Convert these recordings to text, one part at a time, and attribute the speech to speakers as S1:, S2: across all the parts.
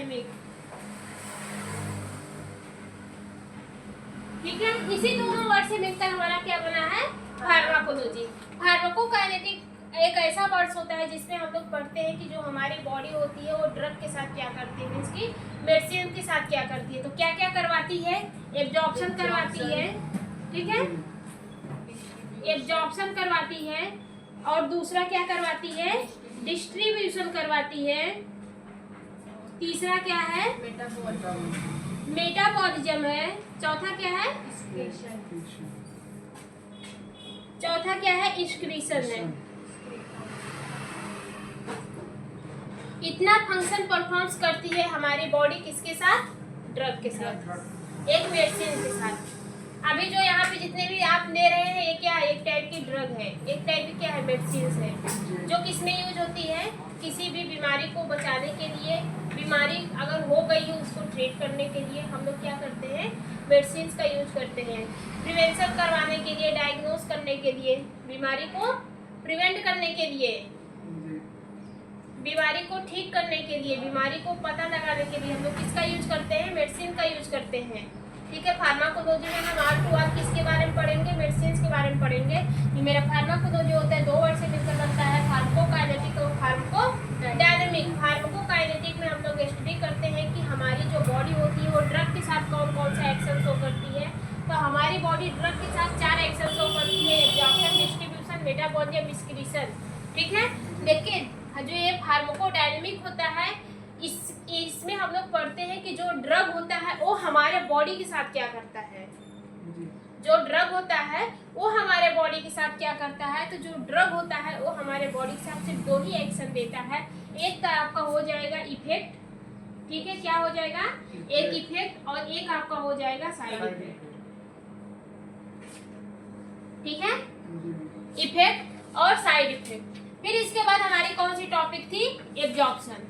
S1: Dynamic. ठीक है, इसी दोनों वर्ड से मिलकर हमारा क्या बना है, फार्माकोलॉजी। फार्माकोकाइनेटिक एक ऐसा वर्ड होता है जिसमें हम लोग पढ़ते हैं कि जो हमारी बॉडी होती है वो ड्रग के साथ क्या करती है, मीन्स की मेडिसिन के साथ क्या करती है। तो क्या क्या करवाती है, एब्जॉर्प्शन करवाती है, ठीक है, एब्जॉर्प्शन करवाती है, और दूसरा क्या करवाती है, डिस्ट्रीब्यूशन करवाती है, तीसरा क्या है, मेटाबॉलिज्म है, चौथा क्या है, चौथा क्या है, एक्सक्रीशन है। इतना फंक्शन परफॉर्म्स करती है हमारी बॉडी किसके साथ, ड्रग के साथ, एक मेडिसिन के साथ। अभी जो यहाँ पे जितने भी आप ले रहे हैं ये क्या है, एक टाइप की ड्रग है, एक टाइप की क्या है, मेडिसिन है, जो किसमें यूज होती है, किसी भी बीमारी को बचाने के लिए, बीमारी अगर हो गई है उसको ट्रीट करने के लिए हम लोग क्या करते हैं, मेडिसिन का यूज करते हैं। प्रिवेंशन करवाने के लिए, डायग्नोस करने के लिए, बीमारी को प्रिवेंट करने के लिए, बीमारी को ठीक करने के लिए, बीमारी को पता लगाने के लिए हम लोग किसका यूज करते हैं, मेडिसिन का यूज करते हैं। ठीक है, फार्माकोलॉजी में हम आज टू आज किसके बारे में पढ़ेंगे, मेडिसिन के बारे में पढ़ेंगे। ये मेरा फार्माकोलॉजी होता है, दो वर्ड से मिलकर बनता है, फार्माकोकाइनेटिक और फार्माकोडायनेमिक। फार्माकोकाइनेटिक में हम लोग स्टडी करते हैं कि हमारी जो बॉडी होती है वो ड्रग के साथ कौन कौन सा एक्शन शो करती है। तो हमारी बॉडी ड्रग के साथ 4 एक्शन शो करती है, एब्जॉर्प्शन, डिस्ट्रीब्यूशन, मेटाबॉलिज्म, एक्सक्रीशन। ठीक है, लेकिन जो ये फार्माकोडायनेमिक होता है इसमें हम लोग पढ़ते हैं कि जो ड्रग होता है वो हमारे बॉडी के साथ क्या करता है, जो ड्रग होता है वो हमारे बॉडी के साथ क्या करता है। तो जो ड्रग होता है वो हमारे बॉडी के साथ सिर्फ 2 ही एक्शन देता है, एक तो आपका हो जाएगा इफेक्ट, ठीक है, क्या हो जाएगा, एक इफेक्ट, और एक आपका हो जाएगा साइड इफेक्ट। ठीक है, इफेक्ट और साइड इफेक्ट। फिर इसके बाद हमारी कौन सी टॉपिक थी, एब्जॉर्प्शन।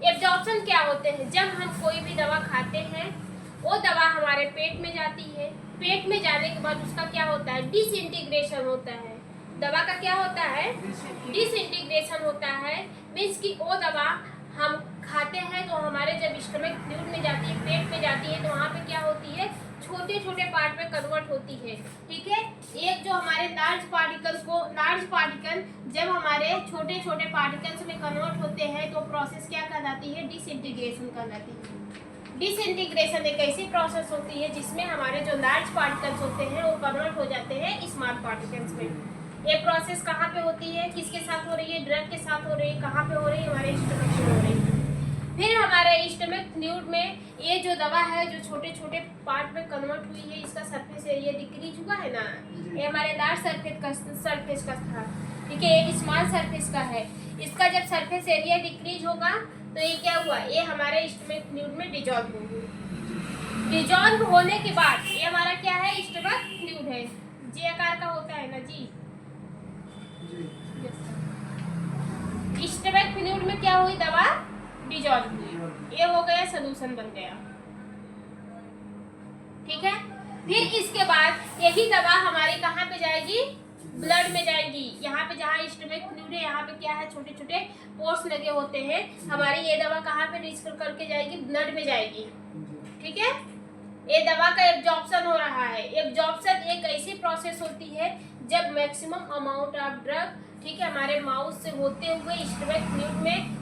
S1: एब्जॉर्प्शन क्या होते हैं, जब हम कोई भी दवा खाते हैं वो दवा हमारे पेट में जाती है, पेट में जाने के बाद उसका क्या होता है, डिसइंटीग्रेशन होता है। दवा का क्या होता है, डिसइंटीग्रेशन होता है, मीन्स कि वो दवा हम खाते हैं तो हमारे जब स्टमक फ्लूइड में जाती है, पेट में जाती है, तो वहाँ पे क्या होती है, छोटे छोटे पार्ट में कन्वर्ट होती है। ठीक है, एक जो हमारे लार्ज पार्टिकल जब हमारे छोटे छोटे पार्टिकल्स में कन्वर्ट होते हैं तो प्रोसेस क्या कहलाती है, डिसइंटीग्रेशन कहलाती है। डिसइंटीग्रेशन एक ऐसी प्रोसेस होती है जिसमें हमारे जो लार्ज पार्टिकल्स होते हैं वो कन्वर्ट हो जाते हैं स्मॉल पार्टिकल्स में। ये प्रोसेस कहाँ पे होती है, किसके साथ हो रही है, ड्रग के साथ हो रही है, कहाँ पे हो रही है, हमारे स्टमक में हो रही है। फिर हमारे स्टमक फ्लूइड में ये जो दवा है जो छोटे छोटे पार्ट में कन्वर्ट हुई है, इसका सरफेस एरिया डिक्रीज हुआ है ना, ये हमारे लार्ज सरफेस का था, ठीक है, एक स्मॉल सरफेस का है। इसका जब सरफेस एरिया डिक्रीज होगा तो ये क्या हुआ, ये हमारे स्टमक फ्लूइड में डिजॉल्व होगी। डिजॉल्व होने के बाद ये हमारा क्या है, स्टमक फ्लूइड है, जे आकार का होता है ना जी। स्टमक फ्लूइड में क्या हुई, दवा डिजॉल्व हुई, ये हो गया, सोल्यूशन बन गया। ठीक है, फिर इसके बाद यही दवा हमारी कहाँ पे जाएगी, ब्लड में जाएगी। यहाँ पे जहाँ स्टमक फ्लूइड है यहाँ पे क्या है, छोटे छोटे पोर्स लगे होते हैं, हमारी ये दवा कहाँ पे रीच करके जाएगी, ब्लड में जाएगी। ठीक है, ये दवा का एब्जॉर्प्शन हो रहा है। एब्जॉर्प्शन एक ऐसी प्रोसेस होती है जब मैक्सिमम अमाउंट ऑफ ड्रग, ठीक है, हमारे माउथ से होते हुए स्टमक फ्लूइड में,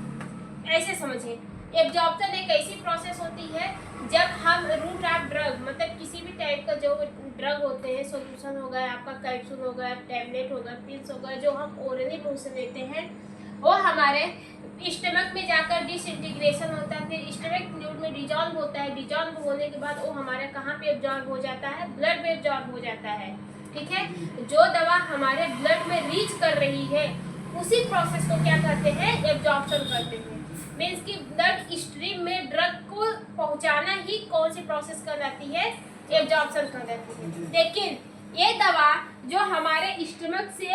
S1: ऐसे समझिए, एब्जॉर्प्शन एक ऐसी प्रोसेस होती है जब हम रूट ऑफ ड्रग, मतलब किसी भी टाइप का जो ड्रग होते हैं, सॉल्यूशन हो गया आपका, कैप्सूल हो गया, टैबलेट होगा, पिल्स होगा, जो हम ओरली मुंह से लेते हैं, वो हमारे स्टमक में जाकर डिसइंटीग्रेशन होता है, फिर स्टमक फ्लूइड में डिजॉल्व होता है। डिजॉल्व होने के बाद वो हमारे कहाँ पे एब्जॉर्ब हो जाता है, ब्लड में एब्जॉर्ब हो जाता है। ठीक है, जो दवा हमारे ब्लड में रीच कर रही है उसी प्रोसेस को क्या कहते हैं, एब्जॉर्प्शन कहते हैं। मीन्स कि ब्लड स्ट्रीम में ड्रग को पहुंचाना ही कौन सी प्रोसेस कहलाती है, एब्जॉर्प्शन कहलाती है। लेकिन ये दवा जो हमारे स्टमक से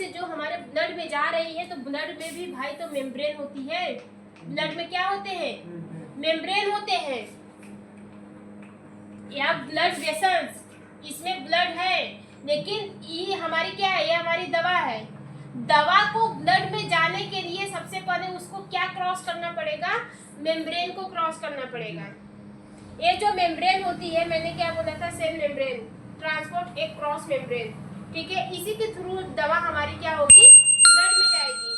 S1: जो हमारे ब्लड में जा रही है, तो ब्लड में भी भाई तो मेम्ब्रेन होती है, ब्लड में क्या होते हैं, मेम्ब्रेन होते हैं, या ब्लड वेसल्स, इसमें ब्लड है, लेकिन ये हमारी क्या है, ये हमारी दवा है। दवा को ब्लड में जाने के लिए सबसे पहले उसको क्या क्रॉस करना पड़ेगा, मेम्ब्रेन को क्रॉस करना पड़ेगा। ये जो मेम्ब्रेन होती है, मैंने क्या बोला था, सेल मेम्ब्रेन, ट्रांसपोर्ट एक क्रॉस मेम्ब्रेन, ठीक है, इसी के थ्रू दवा हमारी क्या होगी, ब्लड में जाएगी।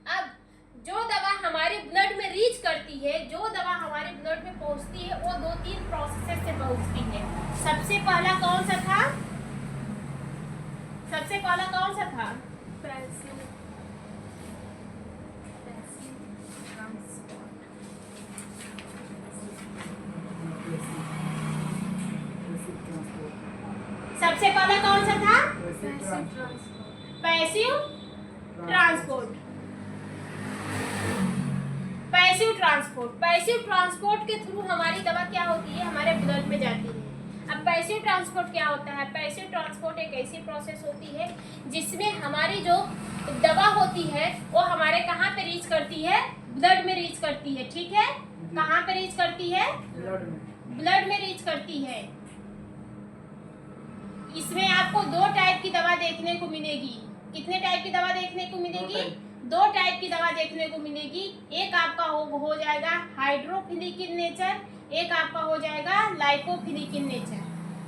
S1: अब जो दवा हमारे ब्लड में रीच करती है, जो दवा हमारे ब्लड में पहुंचती है, वो 2-3 प्रोसेस से पहुंचती है। सबसे पहला कौन सा था, सबसे पहला कौन सा था, सबसे पहला कौन सा था, passive transport. Passive transport, passive transport के थ्रू हमारी दवा क्या होती है, हमारे ब्लड में जाती है। अब पैसिव ट्रांसपोर्ट क्या होता है, पैसिव ट्रांसपोर्ट एक ऐसी प्रोसेस होती है जिसमें हमारी जो दवा होती है वो हमारे कहाँ पे रीच करती है, ब्लड में रीच करती है, ठीक है, कहाँ पे रीच करती है, ब्लड में रीच करती है। इसमें आपको 2 टाइप की दवा देखने को मिलेगी। कितने टाइप की दवा देखने को मिलेगी, 2 टाइप की दवा देखने को मिलेगी। एक आपका हो जाएगा हाइड्रोफिलिक इन नेचर, एक आपका हो जाएगा लाइपोफिलिक इन नेचर।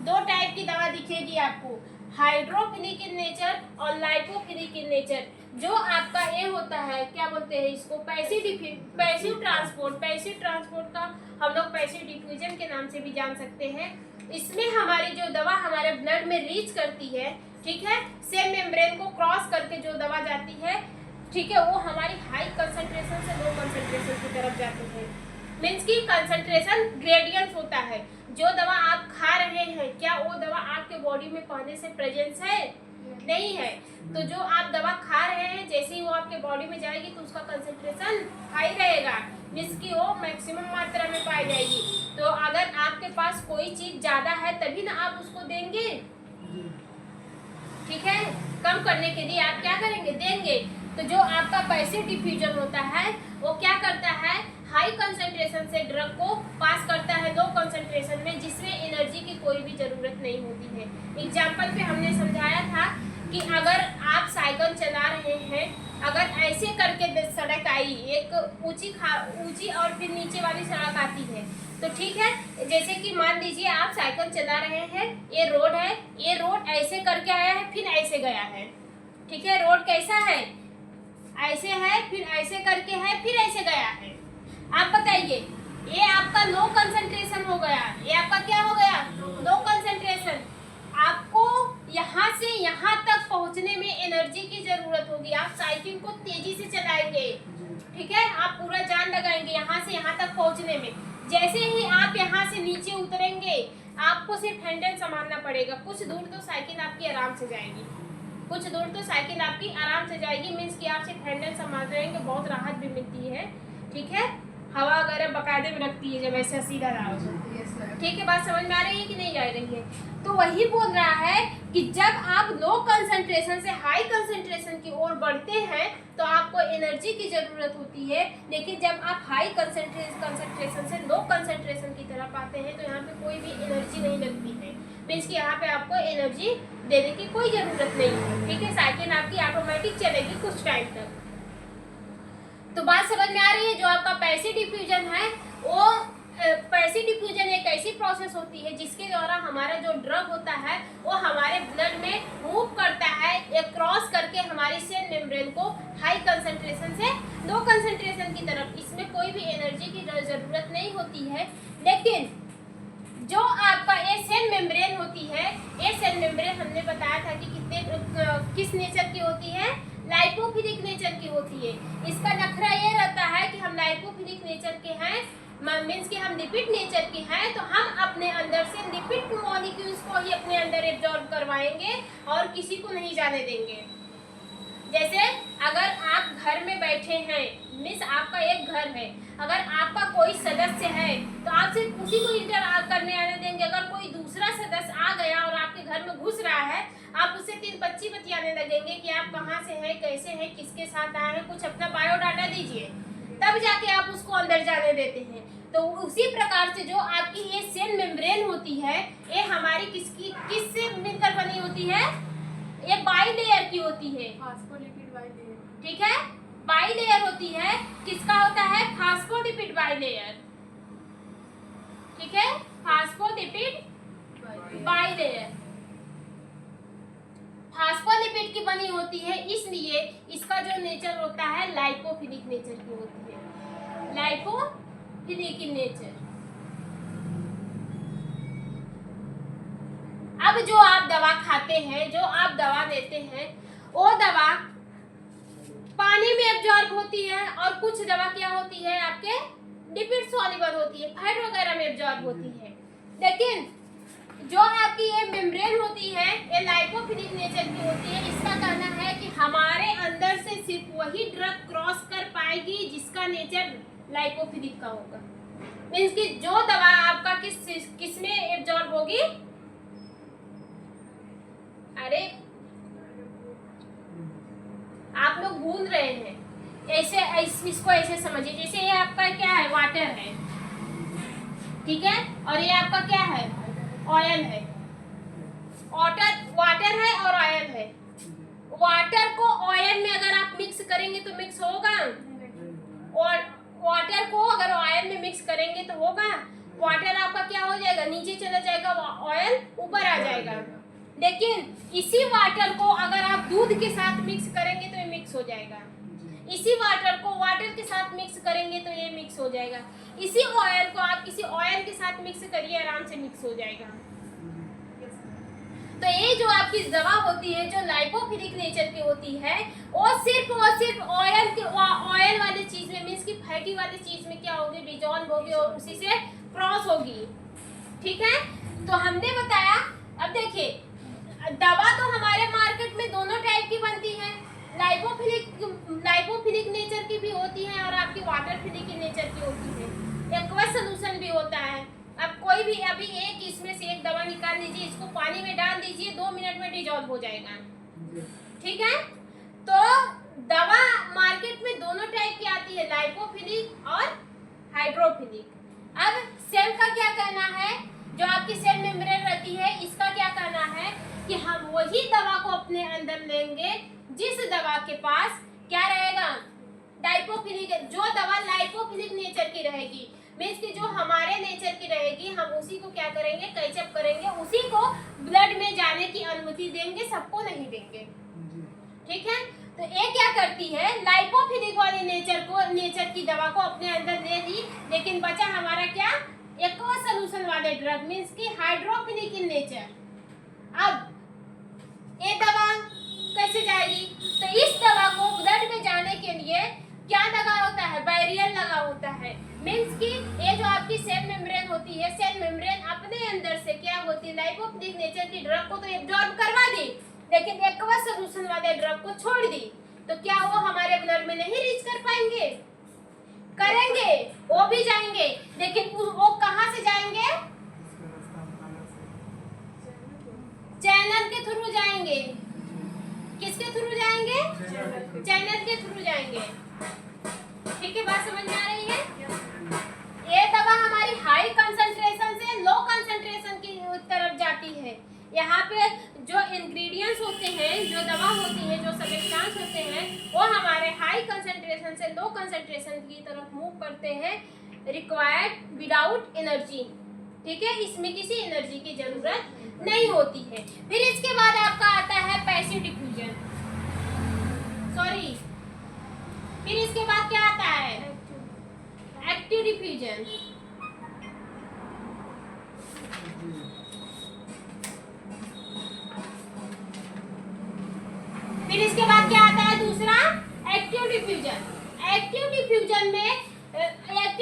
S1: 2 टाइप की दवा दिखेगी आपको, हाइड्रोफिलिक इन नेचर और लाइपोफिलिक इन नेचर। जो आपका ये होता है, क्या बोलते हैं इसको, पैसिव ट्रांसपोर्ट। पैसिव ट्रांसपोर्ट का हम लोग पैसिव डिफ्यूजन के नाम से भी जान सकते हैं। इसमें हमारी जो दवा हमारे ब्लड में रीच करती है, ठीक है, सेल मेम्ब्रेन को क्रॉस करके जो दवा जाती है, ठीक है, वो हमारी हाई कंसंट्रेशन से लो कंसंट्रेशन की तरफ जाती है। मीन्स की कंसंट्रेशन ग्रेडियंट होता है। जो दवा आप खा रहे हैं, क्या वो दवा आपके बॉडी में पहले से प्रेजेंस है, नहीं है। तो जो आप दवा खा रहे हैं, जैसे ही वो आपके बॉडी में जाएगी तो उसका कंसंट्रेशन हाई रहेगा, मीन्स की वो मैक्सिमम मात्रा में पाई जाएगी। तो अगर आपके पास कोई चीज ज्यादा है तभी ना आप उसको देंगे, ठीक है, कम करने के लिए आप क्या करेंगे, देंगे। तो जो आपका पैसिव डिफ्यूजन होता है वो क्या करता है, हाई कंसंट्रेशन से ड्रग को पास करता है लो कंसंट्रेशन में, जिसमें एनर्जी की कोई भी जरूरत नहीं होती है। एग्जाम्पल पे हमने समझाया था कि अगर आप साइकिल चला रहे हैं, अगर ऐसे करके सड़क आई, एक ऊंची और फिर नीचे वाली सड़क आती है, तो ठीक है, जैसे कि मान लीजिए आप साइकिल चला रहे हैं, ये रोड है, ये रोड ऐसे करके आया है, फिर ऐसे गया है, ठीक है, रोड कैसा है, ऐसे है, फिर ऐसे करके है, फिर ऐसे गया है। आप बताइए, ये आपका लो कंसंट्रेशन हो गया, ये आपका क्या हो गया, लो कंसंट्रेशन। आपको यहाँ से यहाँ तक पहुँचने में एनर्जी की जरूरत होगी। आप साइकिल को तेजी से चलाएंगे, ठीक है, आप पूरा जान लगाएंगे यहाँ से यहाँ तक पहुँचने में। जैसे ही आप यहाँ से नीचे उतरेंगे, आपको सिर्फ हैंडल संभालना पड़ेगा। कुछ दूर तो साइकिल आपकी आराम से जाएगी, कुछ दूर तो साइकिल आपकी आराम से जाएगी, मीन्स कि आप सिर्फ हैंडल संभाल रहेंगे, बहुत राहत भी मिलती है, ठीक है, हवा वगैरह बकायदे में रखती है जब ऐसा सीधा रहा, ठीक है, बात समझ में आ रही है कि नहीं आ रही है। तो वही बोल रहा है कि जब आप लो कंसंट्रेशन से हाई कंसंट्रेशन की ओर बढ़ते हैं तो आपको एनर्जी की जरूरत होती है, लेकिन जब आप हाई कंसंट्रेशन से लो कंसंट्रेशन की तरफ आते हैं तो यहाँ पे कोई भी एनर्जी नहीं लगती है, मीन्स कि यहाँ पे आपको एनर्जी देने की कोई जरूरत नहीं है, ठीक है, साइकिल आपकी ऑटोमेटिक चलेगी कुछ टाइम तक। तो बात समझ में आ रही है। जो आपका पैसिव डिफ्यूजन है, वो पैसिव डिफ्यूजन एक ऐसी प्रोसेस होती है जिसके द्वारा हमारा जो ड्रग होता है वो हमारे ब्लड में मूव करता है, एक क्रॉस करके हमारी सेल मेम्ब्रेन को हाई कंसंट्रेशन से लो कंसंट्रेशन की तरफ। इसमें कोई भी एनर्जी की जरूरत नहीं होती है, लेकिन जो आपका ये सेल मेम्ब्रेन होती है, ये सेल मेम्ब्रेन हमने बताया था कि किस नेचर की होती है, लाइपोफिलिक नेचर की होती है। इसका नखरा ये रहता है कि हम लाइपोफिलिक नेचर के हैं, मीन्स कि हम लिपिड नेचर के हैं, तो हम अपने अंदर से लिपिड मॉलिक्यूल्स को ही अपने अंदर एब्जॉर्ब करवाएंगे और किसी को नहीं जाने देंगे। जैसे अगर आप घर में बैठे हैं, मीन्स आपका एक घर है, अगर आपका कोई सदस्य है तो आप सिर्फ उसी को इंटर करने आने देंगे। अगर कोई दूसरा सदस्य आ गया और आपके घर में घुस रहा है, आप उससे 3 पच्ची बतियाने लगेंगे कि आप कहाँ से हैं, कैसे हैं, किसके साथ आए हैं, कुछ अपना बायोडाटा दीजिए, तब जाके आप उसको अंदर जाने देते हैं। तो उसी प्रकार से जो आपकी ये सेल मेम्ब्रेन होती है, ये हमारी किससे मिलकर बनी होती है, ये बाई लेयर की होती है,
S2: फास्फोलिपिड बाइलेयर।
S1: ठीक है, बाई लेयर होती है। किसका होता है? फास्फोलिपिड बाई लेयर, ठीक है, फास्फोलिपिड बाई लेयर फास्फोलिपिड की बनी होती है, इसलिए इसका जो नेचर होता है लाइपोफिलिक नेचर की होती है, लाइपोफिलिक इन नेचर। अब जो आप दवा खाते हैं, जो आप दवा लेते हैं, वो दवा पानी में एब्जॉर्ब होती है और कुछ दवा क्या होती है आपके लिपिड सॉल्युबल होती है, फैट वगैरह में एब्जॉर्ब होती है। लेकिन जो आपकी ये मेम्ब्रेन होती है ये लाइपोफिलिक नेचर की होती है। इसका कहना है कि हमारे अंदर से सिर्फ वही ड्रग क्रॉस कर पाएगी जिसका नेचर लाइपोफिलिक का होगा। मींस कि जो दवा आपका किस में एब्जॉर्ब होगी, अरे आप लोग भूल रहे हैं, ऐसे इसको ऐसे समझिए, जैसे ये आपका क्या है, वाटर है, ठीक है, और ये आपका क्या है, ऑयल है। वाटर है और ऑयल है। वाटर को ऑयल में अगर आप मिक्स करेंगे तो मिक्स होगा, और वाटर को अगर ऑयल में मिक्स करेंगे तो होगा। वाटर आपका क्या हो जाएगा, नीचे चला जाएगा, ऑयल ऊपर आ जाएगा। लेकिन इसी वाटर को अगर आप दूध के साथ मिक्स करेंगे तो ये मिक्स हो जाएगा। इसी वाटर को वाटर के साथ मिक्स करेंगे तो ये मिक्स हो जाएगा। इसी ऑयल को आप किसी ऑयल के साथ मिक्स करिए, आराम से मिक्स हो जाएगा। तो ये जो आपकी दवा होती है जो लाइपोफिलिक नेचर की होती है, वो सिर्फ ऑयल वाली चीज में, मींस की फैटी वाली चीज में क्या होगी, डिजॉल्व होगी और उसी से क्रॉस होगी, ठीक है। तो हमने बताया, अब देखिए दवा तो हमारे मार्केट में दोनों टाइप की बनती है, लाइपोफिलिक नेचर की भी होती है और आपकी वाटरफिलिक नेचर की होती है। एक्वस सॉल्यूशन भी होता है। अब कोई भी अभी एक इसमें से एक दवा निकाल लीजिए, इसको पानी में डाल दीजिए, 2 मिनट में डिजॉल्व हो जाएगा, ठीक है। तो दवा मार्केट में दोनों टाइप की आती है, लाइपोफिलिक और हाइड्रोफिलिक। अब सेल का क्या कहना है, जो आपकी सेल मेम्ब्रेन रहती है, इसका क्या कहना है कि हम वही दवा को अपने अंदर लेंगे जिस दवा के पास क्या रहेगा, लाइपोफिलिक। जो दवा लाइपोफिलिक नेचर की रहेगी, मींस कि जो हमारे नेचर की रहेगी, हम उसी को क्या करेंगे, कैचअप करेंगे, उसी को ब्लड में जाने की अनुमति देंगे, सबको नहीं देंगे, ठीक है। तो ये क्या करती है, लाइपोफिलिक वाली नेचर की दवा को अपने अंदर ले ली, लेकिन बचा हमारा क्या, एक्वस सॉल्यूशन वाले ड्रग, मींस की हाइड्रोफिलिक इन नेचर। अब ये दवा कैसे जाएगी, तो इस दवा को ब्लड में जाने के लिए क्या लगा होता है, बैरियर लगा होता है। मींस की ये जो आपकी सेल मेम्ब्रेन होती है, सेल मेम्ब्रेन अपने अंदर से क्या होती है, लाइपोफिलिक नेचर की ड्रग को तो एब्जॉर्ब करवा दी, लेकिन एक्वस सॉल्यूशन वाले ड्रग को छोड़ दी, तो क्या वो हमारे ब्लड में नहीं रीच कर पाएंगे, करेंगे, वो भी जाएंगे, लेकिन वो कहाँ से जाएंगे, चैनल के थ्रू जाएंगे। किसके थ्रू जाएंगे, चैनल के थ्रू जाएंगे, ठीक है, बात समझ में आ रही है। ये दवा हमारी हाई कंसंट्रेशन से लो कंसंट्रेशन की तरफ जाती है। यहाँ पे जो इंग्रेडिएंट्स होते हैं, जो दवा होती है, जो सब्सटेंस होते हैं, वो हमारे हाई कंसंट्रेशन से लो कंसंट्रेशन की तरफ मूव करते हैं, रिक्वायर्ड विदाउट एनर्जी, ठीक है, इसमें किसी एनर्जी की जरूरत नहीं होती है। फिर इसके बाद आपका आता है पैसिव डिफ्यूजन, फिर इसके बाद क्या आता है, एक्टिव डिफ्यूजन। फिर इसके बाद क्या आता है, दूसरा एक्टिव डिफ्यूजन। एक्टिव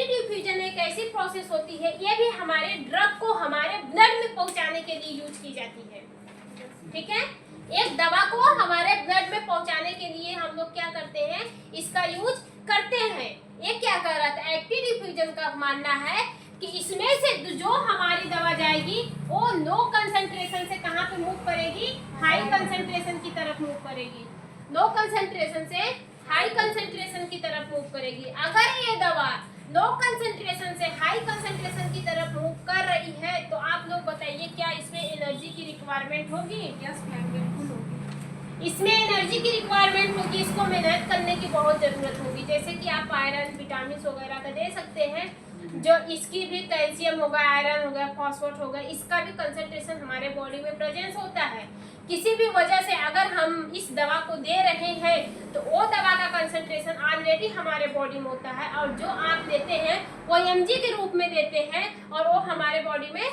S1: डिफ्यूजन एक ऐसी प्रोसेस होती है, ये भी हमारे ड्रग को हमारे ब्लड में पहुंचाने के लिए यूज की जाती है, ठीक है। एक दवा को हमारे ब्लड में पहुंचाने के लिए हम लोग क्या करते हैं, इसका यूज करते हैं। ये क्या कर रहा था, एक्टिव डिफ्यूजन का मानना है कि इसमें से जो हमारी दवा जाएगी वो लो कंसंट्रेशन से कहाँ पे मूव करेगी, हाई कंसंट्रेशन की तरफ मूव करेगी, लो कंसंट्रेशन से हाई कंसंट्रेशन की तरफ मूव करेगी। अगर ये दवा लो कंसंट्रेशन से हाई कंसंट्रेशन की तरफ मूव कर रही है, तो आप लोग बताइए क्या इसमें एनर्जी की रिक्वायरमेंट होगी,
S2: यस मैम, बिल्कुल होगी।
S1: इसमें एनर्जी की रिक्वायरमेंट होगी, इसको मेहनत करने की बहुत ज़रूरत होगी। जैसे कि आप आयरन, विटामिन वगैरह का दे सकते हैं, जो इसकी भी कैल्शियम होगा, आयरन हो गया, फॉस्फोरस हो गया, इसका भी कंसंट्रेशन हमारे बॉडी में प्रेजेंस होता है। किसी भी वजह से अगर हम इस दवा को दे रहे हैं तो वो दवा का कंसंट्रेशन ऑलरेडी हमारे बॉडी में होता है, और जो आप लेते हैं वो एमजी के रूप में देते हैं और वो हमारे बॉडी में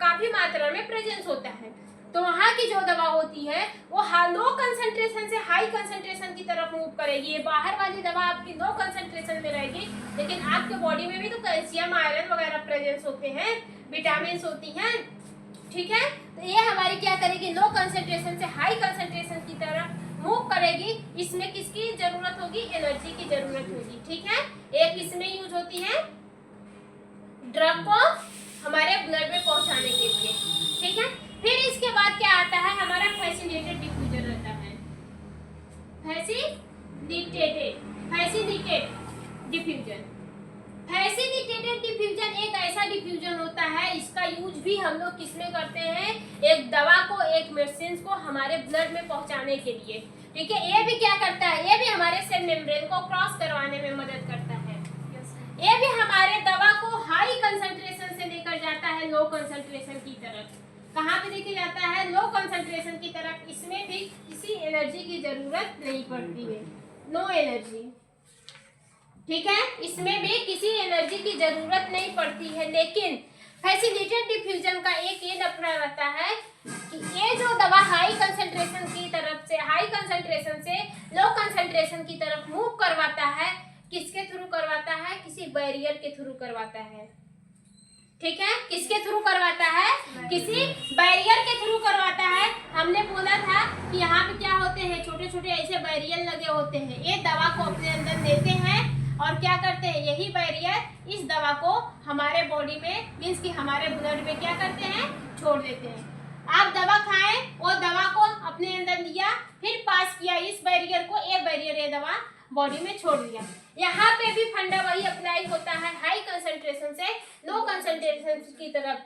S1: काफ़ी मात्रा में प्रेजेंस होता है। तो वहाँ की जो दवा होती है वो लो कंसंट्रेशन से हाई कंसंट्रेशन की तरफ मूव करेगी। ये बाहर वाली दवा आपकी लो कंसंट्रेशन में रहेगी, लेकिन आपके बॉडी में भी तो कैल्शियम, आयरन वगैरह प्रेजेंस होते हैं, विटामिन होती हैं, ठीक है। तो ये हमारी क्या करेगी, लो कंसंट्रेशन से हाई कंसंट्रेशन की तरफ मूव करेगी। इसमें किसकी जरूरत होगी, एनर्जी की जरूरत होगी, ठीक है। एक इसमें यूज होती है ड्रग को हमारे ब्लड में पहुंचाने के लिए, ठीक है। फिर इसके बाद क्या आता है, हमारा फैसिलिटेटेड डिफ्यूजन रहता है। फैसिलिटेटेड डिफ्यूजन एक ऐसा डिफ्यूजन होता है, इसका यूज भी हम लोग किसमें करते हैं, एक दवा को, एक मेडिसिन को हमारे ब्लड में पहुंचाने के लिए, ठीक है। ये भी क्या करता है, ये भी हमारे सेल मेम्ब्रेन को क्रॉस करवाने में मदद करता है। ये भी हमारे दवा को हाई कंसंट्रेशन से लेकर जाता है लो कंसंट्रेशन की तरफ। कहाँ पे लेके जाता है, लो कंसंट्रेशन की तरफ। इसमें भी किसी एनर्जी की जरूरत नहीं पड़ती है, नो एनर्जी, ठीक है। इसमें भी किसी एनर्जी की जरूरत नहीं पड़ती है। लेकिन फैसिलिटेटेड डिफ्यूजन का एक ये लफड़ा रहता है कि ये जो दवा हाई कंसंट्रेशन की तरफ से, हाई कंसंट्रेशन से लो कंसंट्रेशन की तरफ मूव करवाता है, किसके थ्रू करवाता है, किसी बैरियर के थ्रू करवाता है, ठीक है। किसके थ्रू करवाता है, किसी बैरियर के थ्रू करवाता है। हमने बोला था कि यहाँ पे क्या होते हैं, छोटे छोटे ऐसे बैरियर लगे होते हैं, ये दवा को अपने अंदर लेते हैं और क्या करते हैं, यही बैरियर इस दवा को हमारे बॉडी में, मीन्स कि हमारे ब्लड में क्या करते हैं, छोड़ देते हैं। आप दवा खाएं, वो दवा को अपने अंदर लिया, फिर पास किया इस बैरियर को, ये बैरियर ये दवा बॉडी में छोड़ दिया। यहाँ पे भी फंडा वही अप्लाई होता है, हाई कंसंट्रेशन से लो कंसंट्रेशन की तरफ।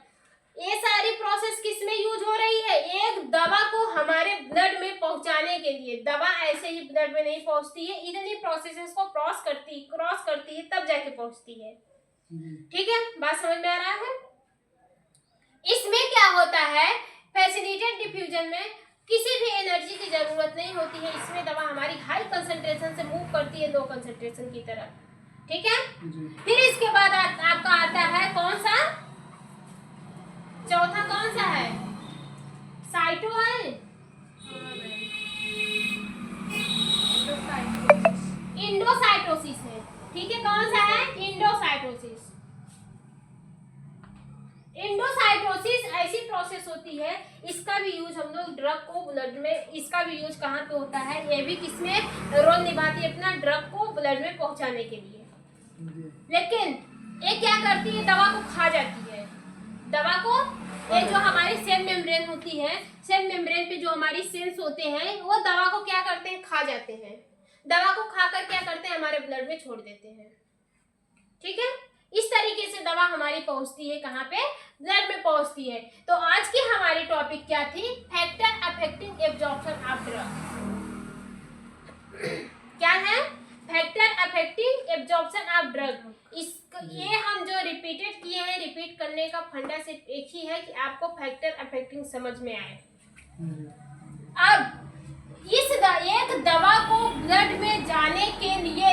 S1: ये सारी प्रोसेस किस में यूज हो रही है, एक दवा को हमारे ब्लड में पहुंचाने के लिए। दवा ऐसे ही ब्लड में नहीं पहुंचती है, इतनी प्रोसेसेस को क्रॉस करती है तब जाके पहुंचती है, ठीक है। बात समझ में आ रहा है। इसमें क्या होता है, फैसिलिटेटेड डिफ्यूजन में किसी भी एनर्जी की जरूरत नहीं होती है। इसमें दवा हमारी हाई कंसंट्रेशन से मूव करती है लो कंसंट्रेशन की तरफ, ठीक है। फिर इसके बाद आपका आता है कौन सा, चौथा कौन सा है, साइटो है, इंडोसाइटोसिस है, ठीक है। कौन सा है, इंडोसाइटोसिस। इंडोसाइटोसिस ऐसी प्रोसेस होती है, इसका भी यूज हम लोग ड्रग को ब्लड में, इसका भी यूज कहाँ पे होता है, ये भी किसमें रोल निभाती है, अपना ड्रग को ब्लड में पहुंचाने के लिए। लेकिन ये क्या करती है, दवा को खा जाती है। दवा को, ये जो हमारी सेल मेम्ब्रेन होती है, सेल मेम्ब्रेन पे जो हमारी सेल्स होते हैं, वो दवा को क्या करते हैं, खा जाते हैं। दवा को खाकर क्या करते हैं, हमारे ब्लड में छोड़ देते हैं, ठीक है। इस तरीके से दवा हमारी पहुंचती है, कहाँ पे, ब्लड में पहुंचती है। तो आज की हमारी टॉपिक क्या थी, factor affecting absorption of drug. क्या है, factor affecting absorption of drug. ये हम जो रिपीटेड किए हैं, रिपीट करने का फंडा सिर्फ एक ही है कि आपको फैक्टर अफेक्टिंग समझ में आए। अब एक दवा को ब्लड में जाने के लिए,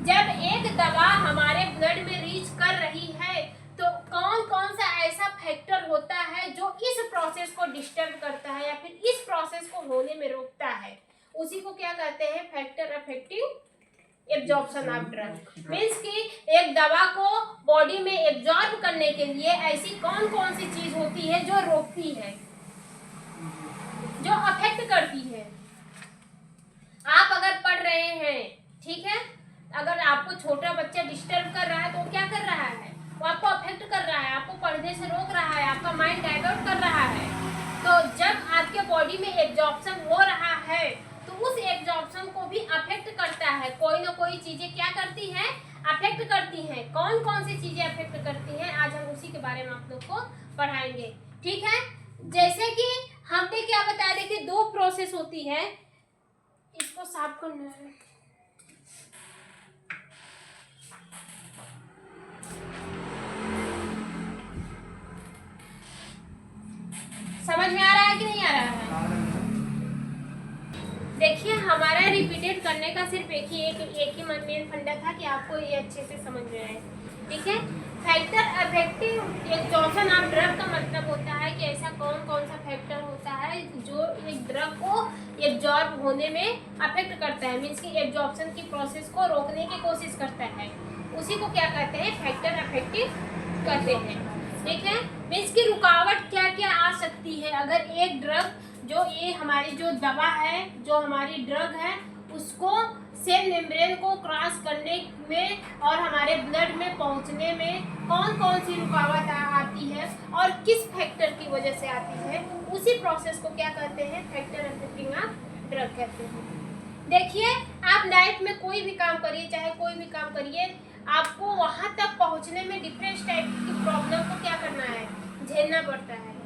S1: जब एक दवा हमारे ब्लड में रीच कर रही है, तो कौन कौन सा ऐसा फैक्टर होता है जो इस प्रोसेस को डिस्टर्ब करता है या फिर इस प्रोसेस को होने में रोकता है, उसी को क्या कहते हैं, factor affecting absorption of drug. Means कि एक दवा को बॉडी में एब्जॉर्ब करने के लिए ऐसी कौन कौन सी चीज होती है जो रोकती है, जो अफेक्ट करती है। आप अगर पढ़ रहे हैं, ठीक है, अगर आपको छोटा बच्चा डिस्टर्ब कर रहा है तो क्या कर रहा है, वो आपको अफेक्ट कर रहा है, आपको पढ़ने से रोक रहा है, आपका माइंड डाइवर्ट कर रहा है। तो जब आपके बॉडी में एब्जॉर्प्शन हो रहा है तो उस एब्जॉर्प्शन को भी अफेक्ट करता है, कोई ना कोई चीजें क्या करती हैं, अफेक्ट करती हैं। कौन कौन सी चीजें अफेक्ट करती हैं, आज हम उसी के बारे में आप लोग को पढ़ाएंगे, ठीक है। जैसे कि हमने क्या बताया, देखिए दो प्रोसेस होती है, इसको साफ करना है। समझ में आ रहा है कि नहीं आ रहा है? देखिए हमारा रिपीटेड करने का सिर्फ एक ही मेन फंडा था कि आपको ये अच्छे से समझ में आए, ठीक है। Factor affecting absorption of drug का मतलब होता है कि ऐसा कौन कौन सा फैक्टर होता है जो एक ड्रग को एब्जॉर्ब होने में अफेक्ट करता है, मीन्स कि एब्जॉर्प्शन की प्रोसेस को रोकने की कोशिश करता है, उसी को क्या कहते हैं, फैक्टर अफेक्टिव कहते हैं, ठीक है। मीन्स की रुकावट क्या क्या आ सकती है अगर एक ड्रग, जो ये हमारी जो दवा है, जो हमारी ड्रग है, उसको सेल मेम्ब्रेन को क्रॉस करने में और हमारे ब्लड में पहुंचने में कौन कौन सी रुकावट आती है और किस फैक्टर की वजह से आती है, उसी प्रोसेस को क्या कहते हैं, फैक्टर अफेक्टिंग ऑफ ड्रग कहते हैं। देखिए आप लाइफ में कोई भी काम करिए, चाहे कोई भी काम करिए, आपको वहां तक पहुंचने में डिफरेंट टाइप की प्रॉब्लम को क्या करना है, झेलना पड़ता है,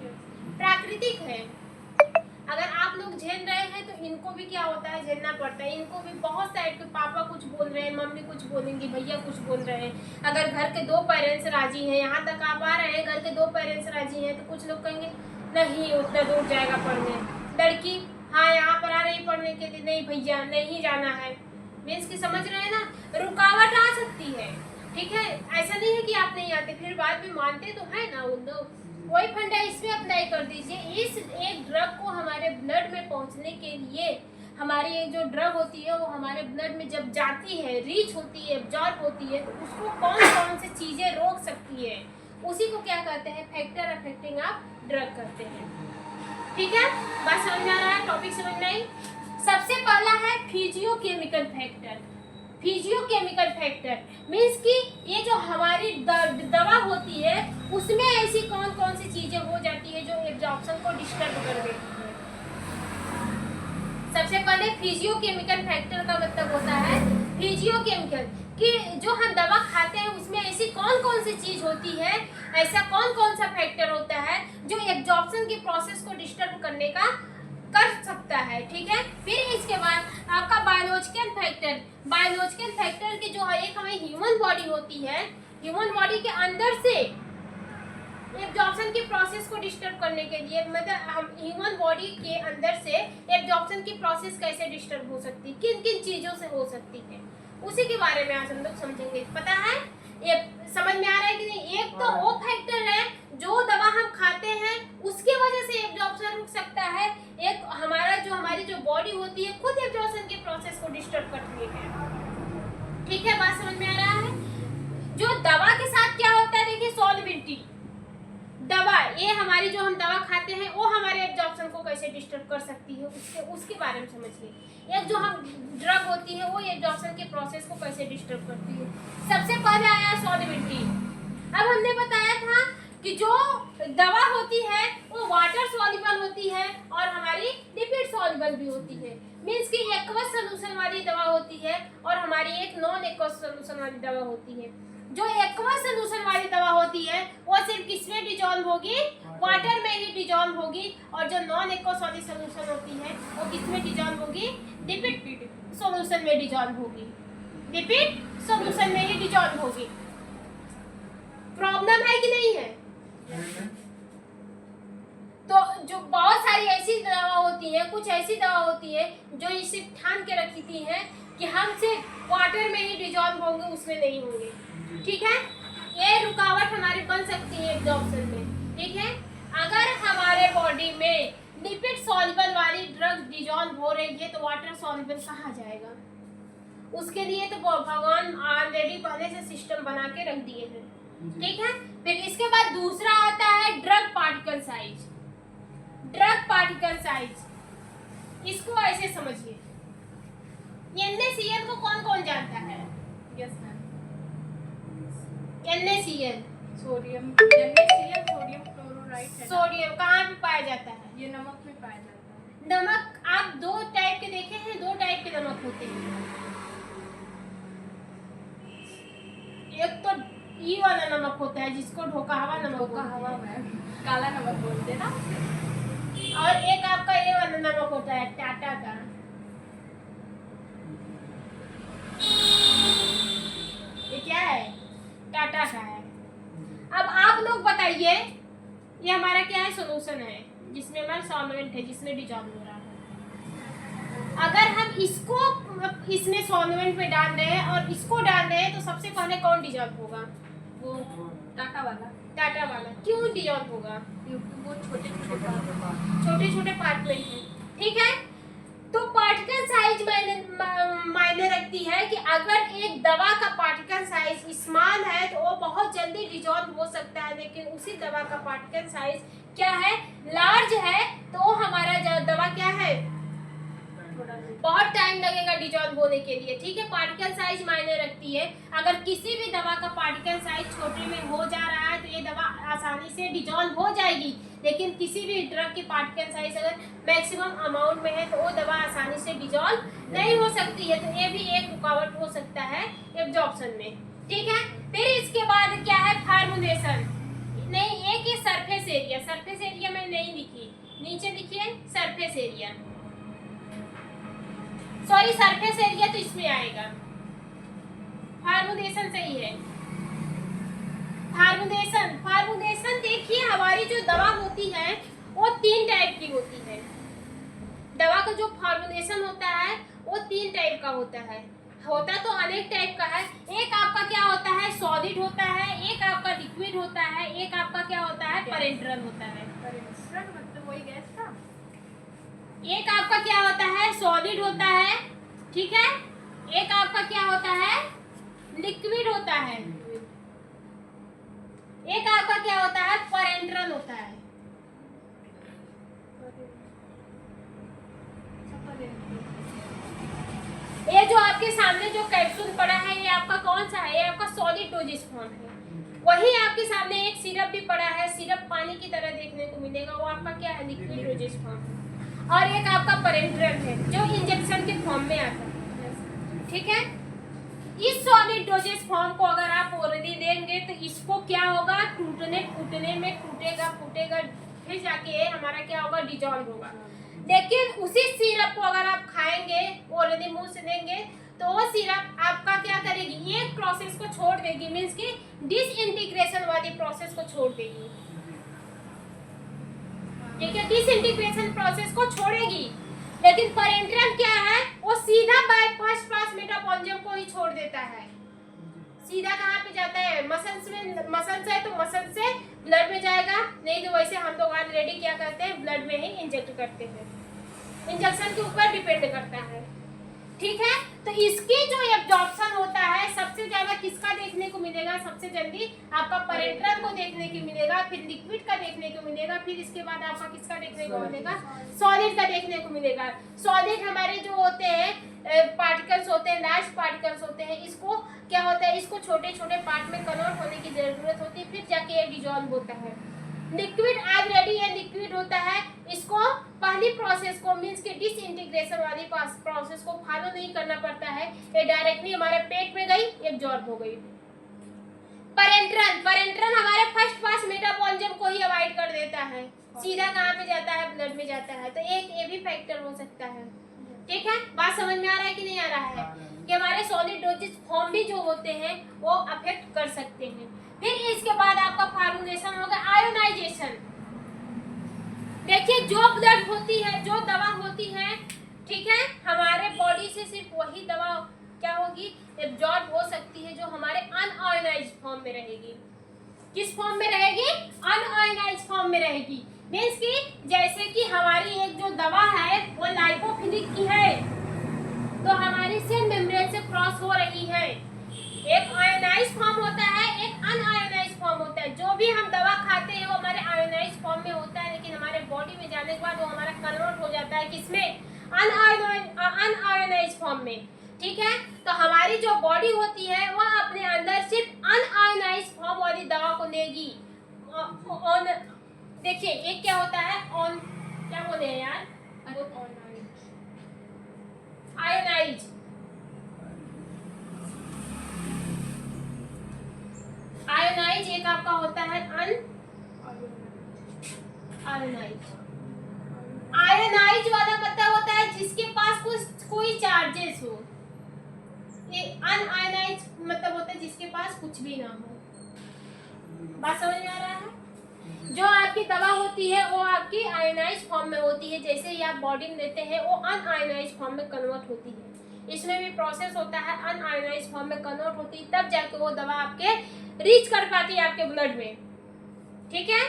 S1: प्राकृतिक है। अगर आप लोग झेल रहे हैं तो इनको भी क्या होता है, झेलना पड़ता है। इनको भी बहुत साइड के, पापा कुछ बोल रहे हैं, मम्मी कुछ बोलेंगी, भैया कुछ बोल रहे हैं, अगर घर के दो पेरेंट्स राजी हैं, यहाँ तक आप आ रहे हैं, घर के दो पेरेंट्स राजी हैं, तो कुछ लोग कहेंगे नहीं उतना दूर जाएगा पढ़ने, लड़की हाँ यहाँ पर आ रही पढ़ने के लिए, नहीं भैया नहीं जाना है, मीन्स की समझ रहे हैं ना, रुकावट आ सकती है, ठीक है। ऐसा नहीं है कि आप नहीं आते, फिर बाद में मानते तो है ना उन लोग, वही फंडा इसमें अप्लाई कर दीजिए। इस एक ड्रग को हमारे ब्लड में पहुंचने के लिए, हमारी एक जो ड्रग होती है वो हमारे ब्लड में जब जाती है, रीच होती है, एब्जॉर्ब होती है, तो उसको कौन कौन सी चीजें रोक सकती है, उसी को क्या कहते हैं, फैक्टर अफेक्टिंग ऑफ ड्रग कहते हैं, ठीक है। बात समझ में आ रहा है, टॉपिक समझ में आई। सबसे पहला है physiochemical factor. Physiochemical factor means कि ये जो हमारी दवा होती है उसमें ऐसी कौन कौन सी चीजें हो जाती है जो एब्जॉर्प्शन को डिस्टर्ब कर देती है। सबसे पहले फिजियोकेमिकल फैक्टर का मतलब होता है, फिजियोकेमिकल कि जो हम दवा खाते हैं उसमें ऐसी कौन कौन सी चीज होती है, ऐसा कौन कौन सा फैक्टर होता है जो एब्जॉर्प्शन की प्रोसेस को डिस्टर्ब करने का कर सकता है, ठीक है। फिर इसके बाद आपका बायोलॉजिकल फैक्टर। बायोलॉजिकल फैक्टर की जो एक हमें ह्यूमन बॉडी होती है, ह्यूमन बॉडी के अंदर से एब्जॉर्प्शन की प्रोसेस को डिस्टर्ब करने के लिए, मतलब हम ह्यूमन बॉडी के अंदर से एब्जॉर्प्शन की प्रोसेस कैसे डिस्टर्ब हो सकती है, किन किन चीजों से हो सकती है, उसी के बारे में आज हम लोग समझेंगे। पता है ये समझ में आ रहा है कि नहीं। एक तो वो फैक्टर है जो दवा हम खाते हैं उसकी वजह से एब्जॉर्प्शन रुक सकता है, एक हमारी जो बॉडी होती है खुद एब्जॉर्प्शन की प्रोसेस को डिस्टर्ब करती है, ठीक है। बात समझ में आ रहा है। जो दवा के साथ क्या होता है, देखिए सॉल्युबिलिटी, दवा ये हमारी जो हम दवा खाते हैं वो हमारे एब्जॉर्प्शन को कैसे डिस्टर्ब कर सकती है, उसके बारे में समझिए। एक जो हम ड्रग होती है वो एब्जॉर्प्शन की प्रोसेस को कैसे डिस्टर्ब करती है। सबसे पहले आया सॉल्युबिलिटी। अब हमने बताया था कि जो दवा होती है वो वाटर सॉल्युबल होती है और हमारी लिपिड सॉल्युबल भी होती है, मीन्स कि एक्वस सॉल्यूशन वाली दवा होती है और हमारी एक नॉन एक्वस सॉल्यूशन वाली दवा होती है। जो एक्वस सॉल्यूशन वाली दवा होती है वो सिर्फ किसमें डिजॉल्व होगी, वाटर में ही डिजॉल्व होगी, और जो नॉन एक्वस वाली सॉल्यूशन होती है वो किसमें डिजॉल्व होगी, लिपिड सॉल्यूशन में डिजॉल्व होगी, लिपिड सॉल्यूशन में ही डिजॉल्व होगी। प्रॉब्लम है कि नहीं है। तो जो बहुत सारी ऐसी दवा होती है, कुछ ऐसी दवा होती है जो इसे ठान के रखी थी है कि हम सिर्फ वाटर में ही डिजॉल्व होंगे, उसमें नहीं होंगे, ठीक है। ये रुकावट हमारी बन सकती है एब्जॉर्प्शन में, ठीक है। अगर हमारे बॉडी में लिपिड सॉल्युबल वाली ड्रग डिजॉल्व हो रही है तो वाटर सॉल्युबल कहाँ जाएगा, उसके लिए तो भगवान ऑलरेडी पहले से सिस्टम बना के रख दिए हैं, ठीक है। फिर इसके बाद दूसरा आता है drug particle size. Drug particle size इसको ऐसे समझिए, NaCl को कौन कौन जानता है,
S2: yes ma'am.
S1: NaCl
S2: sodium, NaCl sodium chloride है।
S1: सोडियम कहाँ पे पाया जाता है,
S2: ये नमक में पाया जाता है।
S1: नमक आप दो टाइप के देखे हैं, दो टाइप के नमक होते हैं, एक तो ई वाला नमक होता है जिसको ढोका हवा नमक
S2: ढोका हवा मैम, काला नमक बोलते हैं ना।
S1: और एक आपका ये वाला नमक होता है टाटा का, ये क्या है, टाटा का है। अब आप लोग बताइए, ये हमारा क्या है, सोल्यूशन है जिसमें हमारा सॉल्वेंट है, जिसमें डिजॉल्व हो रहा है। अगर हम इसको इसमें सॉल्वेंट में डाल रहे हैं और इसको डाल रहे हैं तो सबसे पहले कौन डिजॉल्व होगा,
S2: वो टाटा वाला।
S1: टाटा वाला। क्यों डिजॉल्व होगा,
S2: क्योंकि वो छोटे
S1: छोटे पार्ट में है, ठीक है। तो पार्टिकल साइज मायने रखती है कि अगर एक दवा का पार्टिकल साइज स्मॉल है तो वो बहुत जल्दी डिजॉल्व हो सकता है, लेकिन उसी दवा का पार्टिकल साइज क्या है, लार्ज है, तो हमारा दवा क्या है, बहुत टाइम लगेगा डिजॉल्व होने के लिए, ठीक है। पार्टिकल साइज मायने रखती है। अगर किसी भी दवा का पार्टिकल साइज छोटे में हो जा रहा है तो ये दवा आसानी से डिजॉल्व हो जाएगी, लेकिन किसी भी ड्रग की पार्टिकल साइज अगर मैक्सिमम अमाउंट में है तो वो दवा आसानी से डिजॉल्व नहीं हो सकती है। तो ये भी एक रुकावट हो सकता है एब्जॉर्प्शन में, ठीक है। फिर इसके बाद क्या है, फार्मुलेशन। नहीं, एक ही सरफेस एरिया, सरफेस एरिया में नहीं लिखी, नीचे लिखिए surface area, sorry surface area तो इसमें आएगा, फार्मुलेशन सही है। फार्मुलेशन देखिए, हमारी जो दवा होती है वो 3 टाइप की होती है। दवा का जो फार्मुलेशन होता है वो 3 टाइप का होता है, होता तो अनेक टाइप का है। एक आपका क्या होता है, सॉलिड होता है, एक आपका लिक्विड होता है, एक आपका क्या होता है, पेरेंट्रल होता है।
S2: मतलब वही गैस का।
S1: एक आपका क्या होता है, सॉलिड होता है, ठीक है। एक आपका क्या होता है, लिक्विड होता है, एक आपका क्या होता है, पेरेंट्रल होता है। ये जो आपके सामने जो कैप्सूल पड़ा है ये आपका कौन सा है, ये आपका सॉलिड डोजेज फॉर्म है। वही आपके सामने एक सिरप भी पड़ा है, सिरप पानी की तरह देखने को मिलेगा, वो आपका क्या है, लिक्विड डोजेज फॉर्म है। और एक आपका पेरेंट्रल है जो इंजेक्शन के फॉर्म में आता है, ठीक है। इस सॉलिड डोजेज फॉर्म को अगर आप ओरली देंगे तो इसको क्या होगा, टूटने में टूटेगा, फूटेगा, फिर जाके हमारा क्या होगा, डिजॉल्व होगा। लेकिन उसी सिरप को अगर आप खाएंगे, ओरली मुंह से देंगे, तो वो सिरप आपका क्या करेगी, ये प्रोसेस को छोड़ देगी, मींस कि डिसइंटीग्रेशन वाली प्रोसेस को छोड़ देगी, ठीक है। डिसइंटीग्रेशन प्रोसेस को छोड़ेगी। लेकिन पेरेंट्रल क्या है, वो सीधा बाय फर्स्ट पास मेटाबॉलिज्म को ही छोड़ देता है। सीधा कहाँ पे जाता है, मसल्स में, मसल्स है तो मसल से ब्लड में जाएगा, नहीं तो वैसे हम लोग ऑलरेडी क्या करते हैं, ब्लड में ही इंजेक्ट करते हैं, इंजेक्शन के ऊपर डिपेंड करता है, ठीक है। तो इसकी जो एब्जॉर्प्शन होता है सबसे ज्यादा किसका देखने को मिलेगा, सबसे जल्दी आपका पेरेंट्रल को देखने को मिलेगा, फिर लिक्विड का देखने को मिलेगा, फिर इसके बाद आपका किसका देखने को मिलेगा, सॉलिड का देखने को मिलेगा। सॉलिड हमारे जो होते हैं पार्टिकल्स होते हैं, लार्ज पार्टिकल्स होते हैं, इसको क्या होता है, इसको छोटे छोटे पार्ट में कन्वर्ट होने की जरूरत होती है, फिर जाके ये डिजॉल्व होता है। लिक्विड ऑलरेडी ये लिक्विड होता है, इसको पहली प्रोसेस को मींस के डिसइंटीग्रेशन वाली प्रोसेस को फॉलो नहीं करना पड़ता है, ये डायरेक्टली हमारे पेट में गई, एब्जॉर्ब हो गई। पेरेंट्रल हमारे फर्स्ट पास मेटाबॉलिज्म को ही अवॉइड कर देता है, सीधा कहाँ पे जाता है, ब्लड में जाता है। तो एक ये भी फैक्टर हो सकता है, ठीक है। बात समझ में आ रहा है कि नहीं आ रहा है, कि हमारे सॉलिड डोजेज फॉर्म भी जो होते हैं वो अफेक्ट कर सकते हैं। फिर इसके बाद आपका फार्मुलेशन होगा आयोनाइजेशन। देखिए, जो ब्लड होती है, जो दवा होती है, ठीक है, हमारे बॉडी से सिर्फ वही दवा क्या होगी, एब्जॉर्ब हो सकती है जो हमारे अनआयोनाइज्ड फॉर्म में रहेगी। किस फॉर्म में रहेगी, अनआयोनाइज्ड फॉर्म में रहेगी। मींस कि जैसे कि हमारी एक जो दवा है वो लाइपोफिलिक की है, तो हमारी सेल मेम्ब्रेन से क्रॉस हो रही है। एक आयोनाइज्ड फॉर्म होता है, एक अनआयोनाइज्ड फॉर्म होता है। जो भी हम दवा खाते हैं वो हमारे आयोनाइज्ड फॉर्म में होता है, लेकिन हमारे बॉडी में जाने के बाद वो हमारा कन्वर्ट हो जाता है किसमें, अनआयोनाइज्ड फॉर्म में, ठीक है। तो हमारी जो बॉडी होती है वह अपने अंदर सिर्फ अनआयोनाइज्ड फॉर्म वाली दवा को लेगी। देखिए, एक क्या होता है, ऑन क्या बोले हैं यार, आयोनाइज, आयोनाइज एक आपका होता है अन आयोनाइज, अनआयोनाइज वाला मतलब होता है जिसके पास कोई चार्जेस हो। ये अनआयोनाइज मतलब होता है जिसके पास कुछ भी ना हो। बात समझ में आ रहा है? जो आपकी दवा होती है वो आपकी आयोनाइज फॉर्म में होती है, जैसे ही आप बॉडी में लेते हैं वो अनआयोनाइज फॉर्म में कन्वर्ट होती है। इसमें भी प्रोसेस होता है, अनआयोनाइज फॉर्म में कन्वर्ट होती है, तब जाके वो दवा आपके रीच कर पाती है आपके ब्लड में। ठीक है?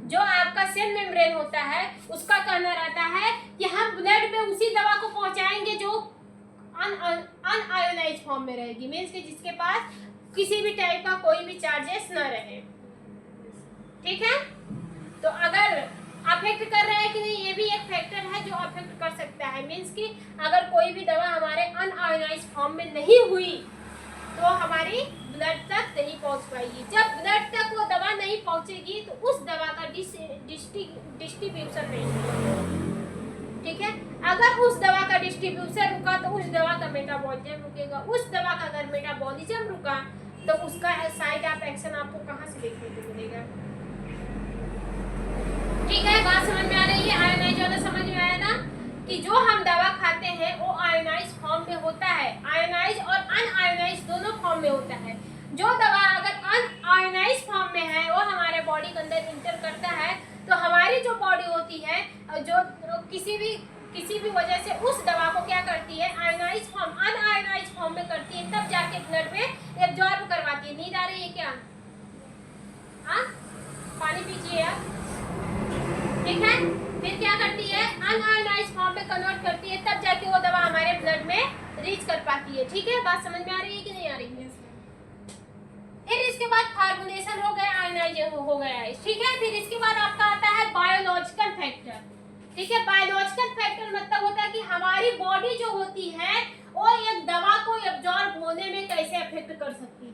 S1: जो आपका सेल मेम्ब्रेन होता है उसका कहना रहता है कि हम ब्लड में उसी दवा को पहुंचाएंगे जो अनआयोनाइज फॉर्म में रहेगी, मीन्स कि जिसके पास किसी भी टाइप का कोई भी चार्जेस न रहे। ठीक है? तो अगर अफेक्ट कर रहा है कि नहीं, ये भी एक फैक्टर है जो अफेक्ट कर सकता है। मीन्स कि अगर कोई भी दवा हमारे अनआयोनाइज फॉर्म में नहीं हुई तो हमारी ब्लड तक नहीं पहुंच पाएगी। जब ब्लड तक वो दवा नहीं पहुंचेगी तो उस दवा का डिस्ट्रीब्यूशन नहीं होगा। ठीक है? अगर उस दवा का डिस्ट्रीब्यूशन रुका तो उस दवा का मेटाबॉलिज्म रुकेगा। उस दवा का अगर मेटाबॉलिज्म रुका तो उसका साइड ऑफ एक्शन आपको कहाँ से देखने को मिलेगा? ठीक है? बात समझ में आ रही है? आयोनाइज वाला समझ में आया ना कि जो हम दवा खाते हैं वो आयोनाइज फॉर्म में होता है। आयोनाइज और अनआयोनाइज दोनों फॉर्म में होता है। जो दवा अगर अनआयोनाइज फॉर्म में है वो हमारे बॉडी के अंदर इंटर करता है तो हमारी जो बॉडी होती है जो किसी भी वजह से उस दवा को क्या करती है, आयोनाइज फॉर्म अनआयोनाइज फॉर्म में करती है, तब जाके ब्लड में एब्जॉर्ब करवाती है। नींद आ रही है क्या? हाँ, पानी पीजिए आप। ठीक है? फिर क्या करती है, अनआयोनाइज फॉर्म में कन्वर्ट करती है, तब जाके वो दवा हमारे ब्लड में रीच कर पाती है। ठीक है? बात समझ में आ रही है कि नहीं आ रही है? फिर इसके बाद फार्मुलेशन हो गया, आयोनाइज हो गया है। ठीक है? फिर इसके बाद आपका आता है बायोलॉजिकल फैक्टर। ठीक है? बायोलॉजिकल फैक्टर मतलब होता है कि हमारी बॉडी जो होती है वो एक दवा को एब्जॉर्ब होने में कैसे अफेक्ट कर सकती है।